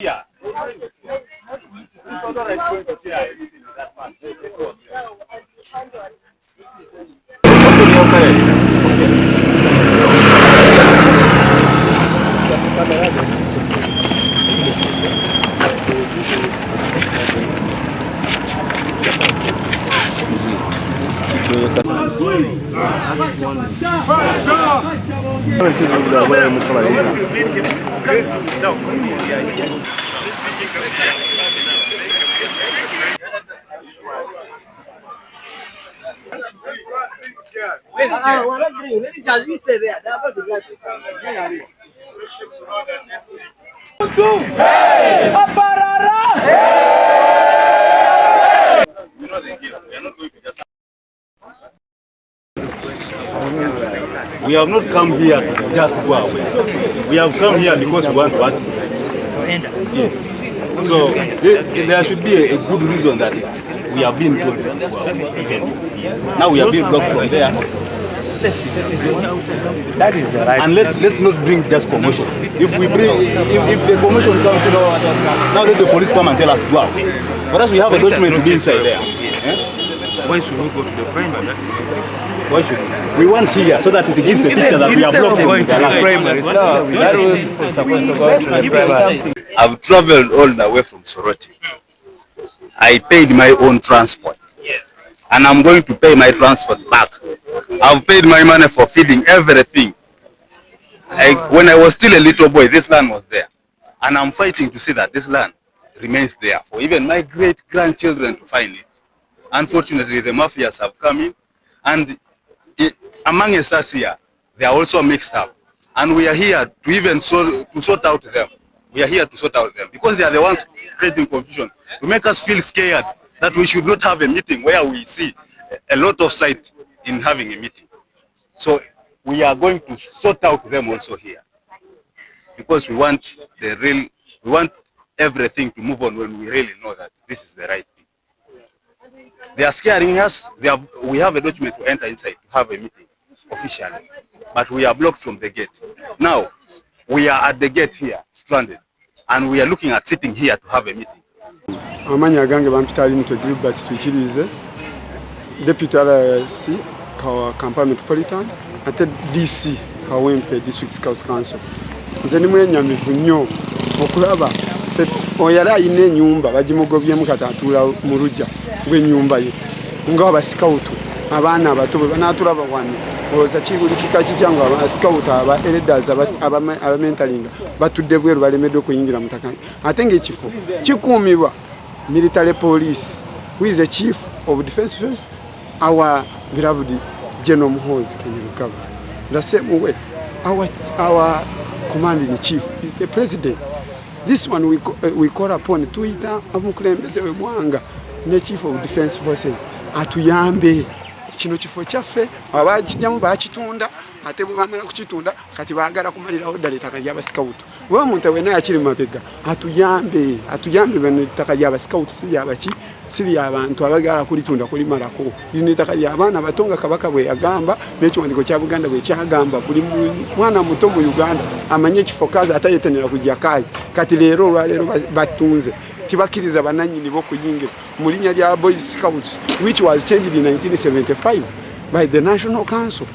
Yeah. We have not come here to just go away. We have come here because we want to act. Yes. So there should be a good reason that we have been told. Now we have been blocked from there. That is the right. And let's not bring just commotion. If we bring, if the commotion comes, you know, now let the police come and tell us go away. For us, we have a document to be inside there. Why should we go to the primary? Why should we? We want here so that it gives a picture that we are blocked from the primary. That was supposed to go to the primary. I've traveled all the way from Soroti. I paid my own transport. Yes. And I'm going to pay my transport back. I've paid my money for feeding, everything. When I was still a little boy, this land was there. And I'm fighting to see that this land remains there for even my great-grandchildren to find it. Unfortunately, the mafias have come in, and among us here, they are also mixed up. And we are here to even sort out them. We are here to sort out them because they are the ones creating confusion, to make us feel scared that we should not have a meeting where we see a lot of sight in having a meeting. So we are going to sort out them also here because we want everything to move on when we really know that this is the right thing. They are scaring us. We have a document to enter inside to have a meeting officially, but we are blocked from the gate. Now we are at the gate here, stranded, and we are looking at sitting here to have a meeting. Amanya gange bampitali nito Gilbert Twikirize, Deputy RC Kampala Metropolitan, ate DC Kawempe District Scouts Council. Nze nimwenyamivu nnyo okulaba oyala ayina ennyumba bagimugobyemu kati atuula mu luggya lw'ennyumba ye nga abasikawutu abaana abato bwe banaatulaba wano olowooza kibulikika kitya nga abasikawutu aba elders abamentalinga batudde bweru balemeddwe okuyingira mu ttaka ate ng'ekifo kikuumibwa military police who is the chief of defense force, our beloved General Muhoozi Kainerugaba. The same way our commanding chief is the president. This one we call upon Twitter amukulembeze w'eggwanga ne chief of defense forces atuyambe kino kifo kyaffe abakijjamu bakitunda ate bwe bamala kukitunda kati baagala kumalirawo ddala ettaka ly'abasikawutu bwe omuntu wena akiri mabega atuyambe bano ettaka ly'abasikawutu siri abantu abagala kulitunda kulimalako lino ettaka ly'abaana bato nga Kabaka bwe yagamba n'ekiwandiiko kya Buganda bwe kyagamba buli mwana muto mu Uganda amanye ekifo Kaazi atayetenera kujja Kaazi kati leero olwaleero batunze tibakiriza bananyini b'okuyingira mu linnya lya Boy Scouts which was changed in 1975 by the National Council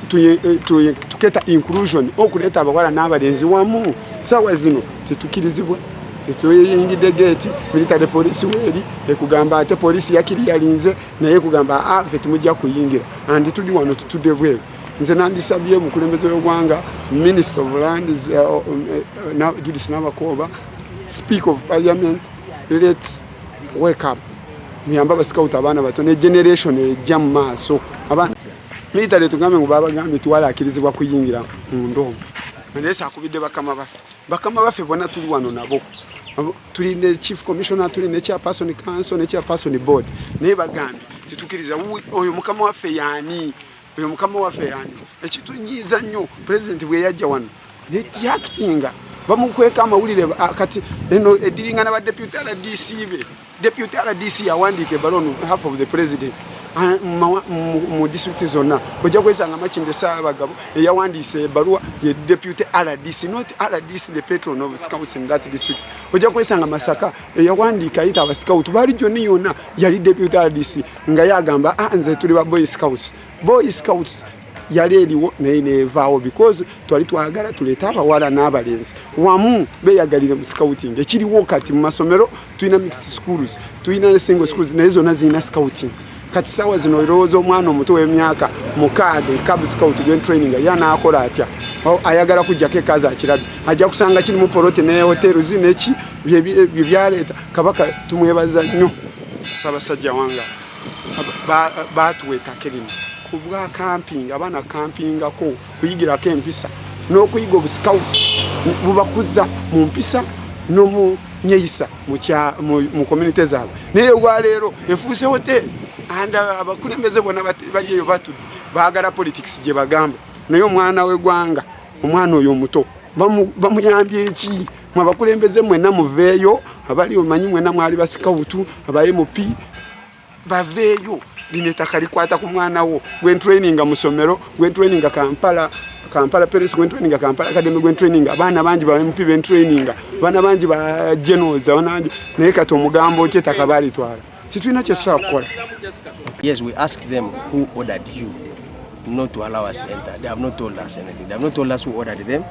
to get inclusion okuleeta abawala n'abalenzi wamu sawa zino tetukirizibwa tetuyingidde gate military police weri ekugamba ate police yakiri yalinze naye kugamba ffe temujja kuyingira andi tuli wano tutudde bweru nze nandisabye mukulembeze w'eggwanga Minister of Lands Judith Nabakooba Speaker of Parliament, let's wake up. Muyamba abasikawutu abaana bato ne generation ejja mu maaso abaana military tugambe ngo babagambye tuwala akirizibwa kuyingira mu ndoomo naye akubidde bakama baffe bonna tuli wano nabo tuli ne chief commissioner tuli ne chairperson council ne chairperson board naye bagambye titukiriza oyo mukama waffe yaani ekitunyiiza nnyo president bwe yajja wano ne tiactinga bamukweka amawulire kati eno ediringa na deputy RDC yawandiike balonu half of the president mu district zonna ojja kwesanga Makinde Ssaabagabo eyawandiise ebbaluwa ye deputy RDC, not RDC the patron of scouts in that district. Ojja kwesanga Masaka eyawandiika ayita aba scout bali joni yonna yali deputy RDC nga yagamba nze tuli ba boy scouts. Boy scouts yali eriwo naye neevaawo because twali twagala tuleeta abawala n'abalenzi wamu beeyagalire mu scouting. Ekiriwo kati mu masomero tulina mixed schools, tulina ne single schools naye zonna zirina scouting. Kati sawa zino olowooza omwana omuto w'emyaka mukaaga cab scout gwen training yanaakola atya ayagala kujjako Kaazi akirabye ajja kusanga kiri mu polote ne hotelu zineki bye byaleeta. Kabaka tumwebaza nnyo Ssaabasajja wange baatuweetako erimu ku bwa camping, abaana campingako kuyigirako empisa n'okuyiga obuscout bubakuza mu mpisa n'omu nyeyisa mu community zaabwe. Naye olwaleero efuuse hoteli anda abakulembeze bonna bajeyo batudde baagala politics gye bagamba. Naye omwana w'eggwanga omwana oyo omuto bamuyambye eki? Mwe abakulembeze mwenna muveeyo, abali omanyi mwenna mwali basikawutu aba MP baveeyo. Lino ettaka likwata ku mwana wo gwen training mu ssomero, gwen training Kampala Paris, gwen training Kampala Academy, gwen training abaana bangi ba MP ben training abaana bangi ba generals abanangi. Naye kati omugambo ki ettaka balitwala kitulina kye tusobola kukola. Yes, we asked them who ordered you not to allow us enter. They have not told us anything. They have not told us who ordered them.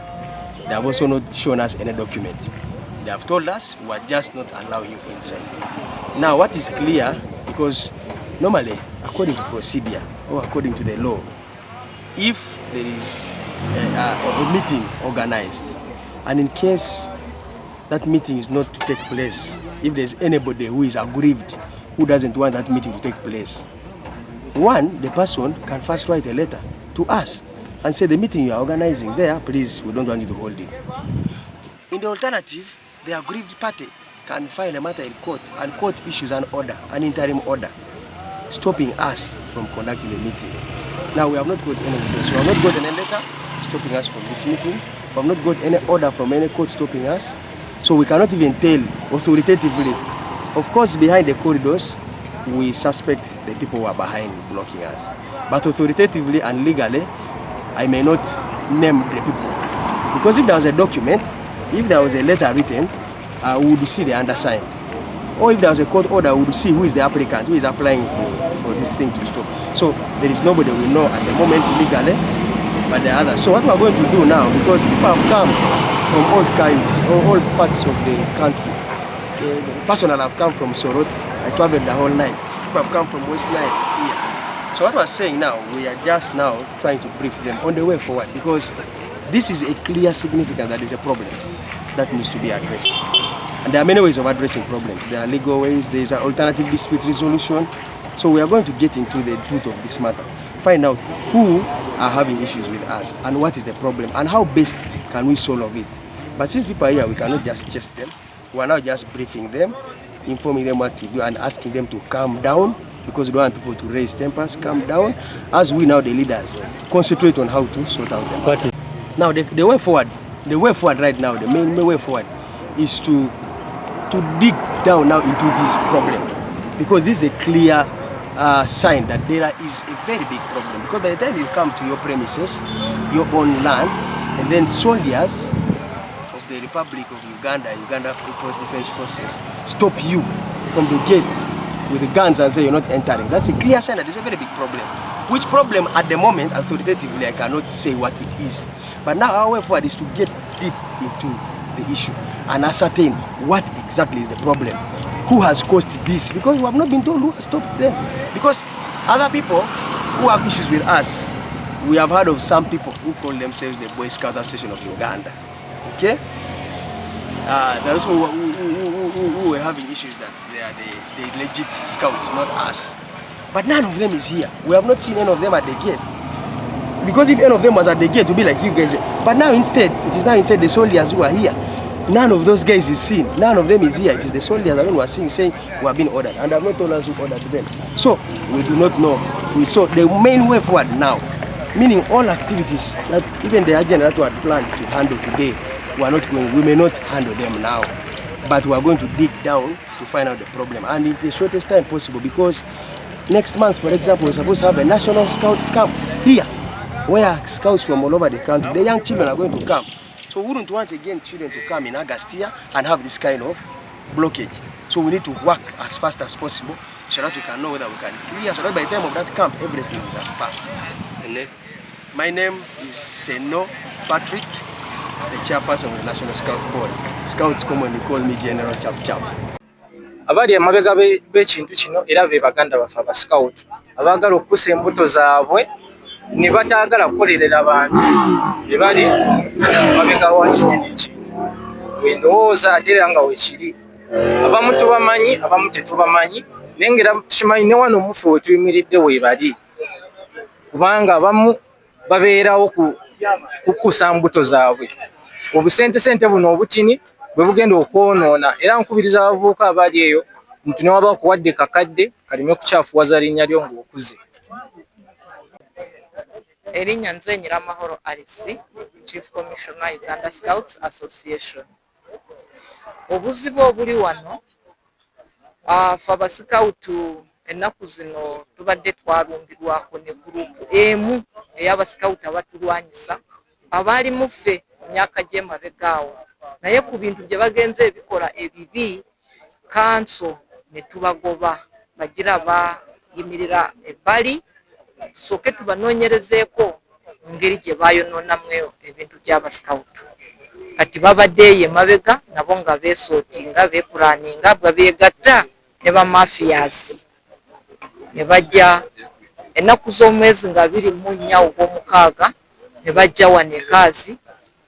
They have also not shown us any document. They have told us we are just not allowing you inside. Now what is clear, because normally according to procedure or according to the law, if there is a meeting organized and in case that meeting is not to take place, if there is anybody who is aggrieved, who doesn't want that meeting to take place, one, the person can first write a letter to us and say the meeting you are organizing there, please, we don't want you to hold it. In the alternative, the aggrieved party can file a matter in court and court issues an order, an interim order, stopping us from conducting the meeting. Now we have not got any of this. We have not got any letter stopping us from this meeting. We have not got any order from any court stopping us. So we cannot even tell authoritatively. Of course, behind the corridors, we suspect the people who are behind blocking us. But authoritatively and legally, I may not name the people. Because if there was a document, if there was a letter written, we would see the undersigned. Or if there was a court order, we would see who is the applicant, who is applying for this thing to stop. So there is nobody we know at the moment legally, but the others. So what we are going to do now, because people have come from all kinds, all parts of the country. Personally, I've come from Soroti. I traveled the whole night. People have come from West Nile here. So what we're saying now, we are just now trying to brief them on the way forward, because this is a clear significance that is a problem that needs to be addressed. And there are many ways of addressing problems. There are legal ways, there is an alternative dispute resolution. So we are going to get into the truth of this matter, find out who are having issues with us and what is the problem and how best can we solve it. But since people are here, we cannot just chase them. We are now just briefing them, informing them what to do and asking them to calm down, because we don't want people to raise tempers, calm down, as we now the leaders concentrate on how to sort out the matter. Now the way forward right now, the main way forward is to dig down now into this problem, because this is a clear sign that there is a very big problem. Because by the time you come to your premises, your own land, and then soldiers of the Republic of Uganda People's Defense Forces stop you from the gate with the guns and say you're not entering, that's a clear sign that there's a very big problem. Which problem at the moment, authoritatively, I cannot say what it is. But now our way forward is to get deep into the issue and ascertain what exactly is the problem. Who has caused this? Because we have not been told who has stopped them. Because other people who have issues with us, we have heard of some people who call themselves the Boy Scout Association of Uganda. Okay? There are those who were having issues that they are the legit scouts, not us. But none of them is here. We have not seen any of them at the gate. Because if any of them was at the gate, it would be like you guys. But now instead, it is now instead the soldiers who are here. None of those guys is seen. None of them is here. It is the soldiers alone who are saying we have been ordered. And they have not told us who ordered them. So we do not know. So the main way forward now, meaning all activities that even the agenda that we had planned to handle today, we may not handle them now. But we are going to dig down to find out the problem. And in the shortest time possible, because next month, for example, we're supposed to have a national scouts camp here, where scouts from all over the country, the young children are going to come. So we wouldn't want again children to come in August here and have this kind of blockage. So we need to work as fast as possible so that we can know whether we can clear, so that by the time of that camp, everything is at par. My name is Seno Patrick, the chairperson of the National Scout Board. Scouts commonly call me General Chap Chap. Abali amabega b'ekintu kino era be baganda bafa ba scout abagala okusa embuto zaabwe ne bataagala kukolerera abantu be bali amabega wa kino ekintu wendowooza ate era nga weekiri abamu tubamanyi abamu tetubamanyi naye ngera tukimanyi ne wano omufe we tuyimiridde weebali kubanga abamu babeerawo kukusa mbuto zaabwe obusente buno obutini bwe bugenda okwonoona era nkubiriza abavubuka abali eyo nti ne waba okuwadde kakadde kaleme kukyafuwaza linnya lyo ng'okuze. Erinnya nze Nyiramahoro Alice, Chief Commissioner Uganda Scouts Association. Obuzibu obuli wano fe abasikawutu ennaku zino tubadde twalumbirwako ne gurupu emu ey'abasikawutu abatulwanyisa abaali muffe emyaka gy'emabegaawo naye ku bintu gye bagenze ebikola ebibi kanso ne tubagoba bagira bayimirira ebbali tusooke tubanoonyerezeeko mu ngeri gye baayonoonamu ebintu by'abasikawutu kati babadde eyo emabega nabo nga beesootinga beepulaninga bwe beegatta ne bamafiyaasi ne bajja ennaku z'omwezi nga 24 ogw'omukaaga ne bajja wano e Kaazi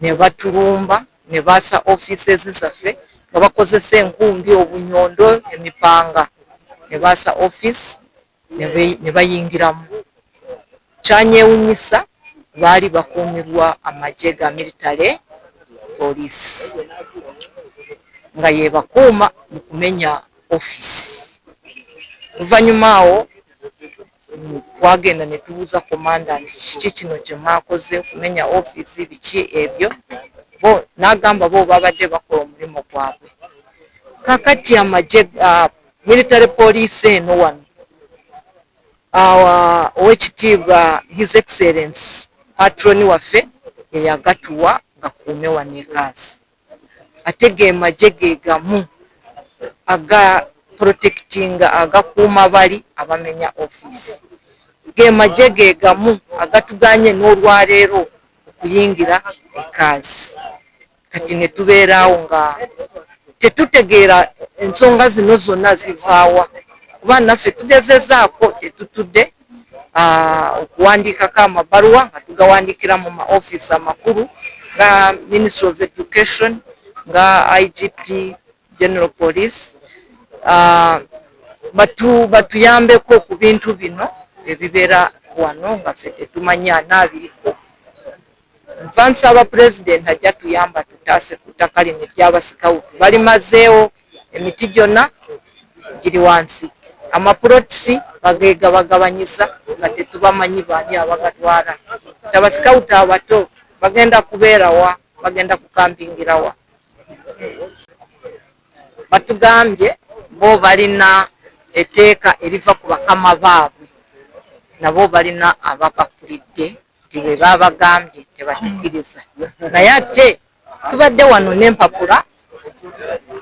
ne batulumba ne baasa offices zaffe nga bakozesa enkumbi obunyondo emipanga ne baasa office ne bayingiramu kyanyewunyisa baali bakuumirwa amagye ga military police nga yebakuuma mu kumenya office. Oluvannyuma awo twagenda ne tubuuza komanda nti kiki kino kye mwakoze okumenya office biki ebyo bo n'agamba bo babadde bakola omulimu gwabwe kakati amagye military police eno wano owekitiibwa his excellence patroni waffe yeyagatuwa gakuume wano e Kaazi ate ge magye ge gamu aga protectinga agakuuma bali abamenya office ge magye ge gamu agatuganye n'olwaleero okuyingira e Kaazi kati ne tubeeraawo nga tetutegeera ensonga zino zonna zivaawa kuba naffe tugezezaako tetutudde okuwandiikako amabaluwa nga tugawandiikira mu maofisi amakulu nga Ministry of Education nga IGP General Police batuyambeko ku bintu bino ebibeera wano nga ffe tetumanyi anaabiriko nva nsaba President ajja tuyamba tutaase ku ttaka lino ery'abasikawutu balimazeewo emiti gyonna giri wansi amapulotisi bagabagabanyisa nga tetubamanyi baani abagatwala abasikawutu abato bagenda kubeerawa bagenda kukampingirawa batugambye bo balina etteeka eriva ku bakama baabwe nabo balina ababakulidde nti bwe babagambye tebatukiriza naye ate tubadde wano n'empapula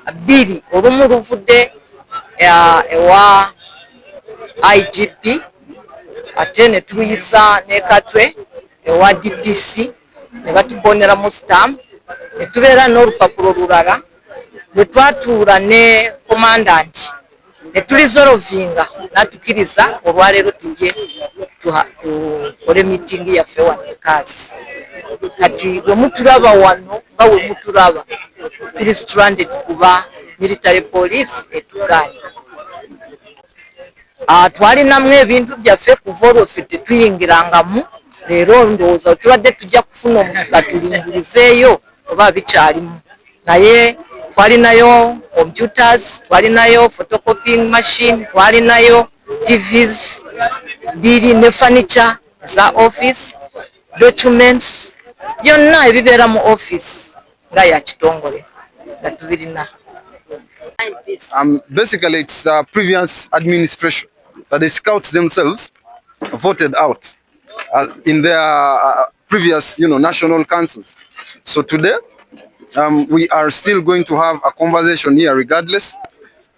2 olumu luvudde ewa IGP ate ne tuluyisa ne Katwe ewa DPC ne batukoneramu stamp ne tubeera n'olupapula olulala lwe twatuula ne commandant ne tulizolovinga n'atukiriza olwaleero tujje tukole meeting yaffe wano e Kaazi kati bwe mutulaba wano nga we mutulaba tuli stranded kuba military police etugaanye twalinamu ebintu byaffe kuva olwo ffe tetuyingirangamu leero ndowooza tubadde tujja kufuna omusika tulingirizeeyo oba bikyalimu naye twalinayo computers twalinayo photocopying machine twalinayo TVs 2 ne furniture za office documents byonna ebibeera mu office nga ya kitongole nga tubirina. Basically, it's the previous administration that the scouts themselves voted out in their previous, national councils. So today, we are still going to have a conversation here regardless,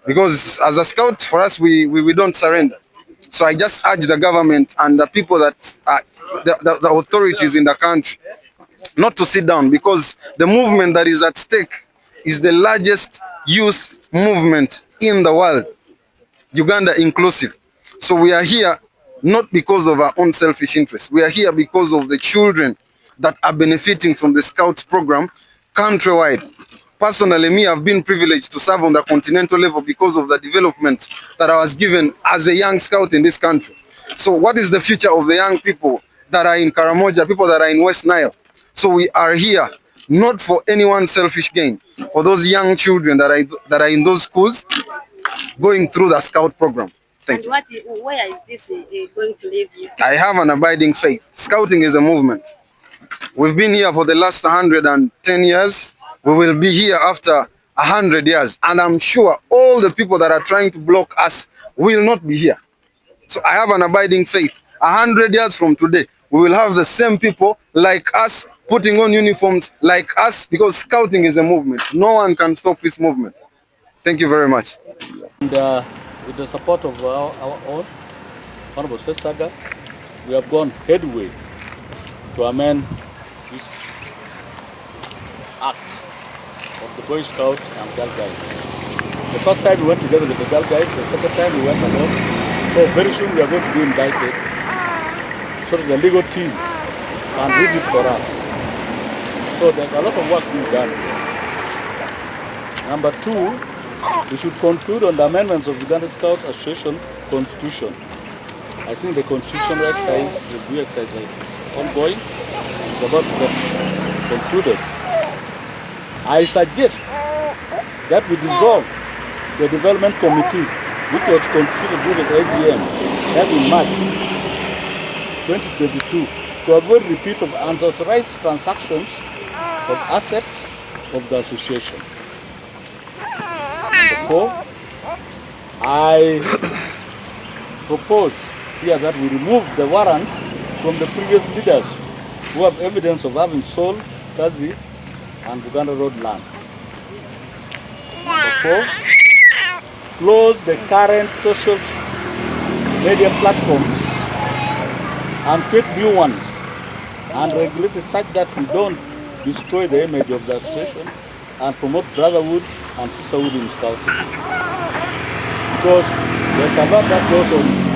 because as a scout, for us, we don't surrender. So I just urge the government and the people that are the authorities in the country not to sit down, because the movement that is at stake is the largest youth movement in the world, Uganda inclusive. So we are here not because of our own selfish interests. We are here because of the children that are benefiting from the Scouts program countrywide. Personally, me, I've been privileged to serve on the continental level because of the development that I was given as a young scout in this country. So what is the future of the young people that are in Karamoja, people that are in West Nile? So we are here not for anyone's selfish gain, for those young children that are in those schools going through the Scout program. Thank you. Where is this going to leave you? I have an abiding faith. Scouting is a movement. We've been here for the last 110 years. We will be here after 100 years. And I'm sure all the people that are trying to block us will not be here. So I have an abiding faith. 100 years from today, we will have the same people like us putting on uniforms like us, because Scouting is a movement. No one can stop this movement. Thank you very much. And with the support of our own Honorable Saga, we have gone headway to amend this act of the Boy Scouts and Girl Guides. The first time we went together with the Girl Guides, the second time we went alone. So very soon we are going to be indicted so that the legal team can read it for us. So there's a lot of work being done. Number two, we should conclude on the amendments of Uganda Scouts Association Constitution. I think the constitutional exercise, the review exercise, is ongoing. It's about to get concluded. I suggest that we dissolve the development committee, which was constituted with the AGM that in March 2022, to avoid repeat of unauthorized transactions of assets of the association. Therefore, I propose here that we remove the warrants from the previous leaders who have evidence of having sold Kaazi and Uganda Road land. Therefore, close the current social media platforms and create new ones and regulate it such that we don't destroy the image of the association and promote brotherhood and sisterhood in Scouting. Because there's a lot that goes on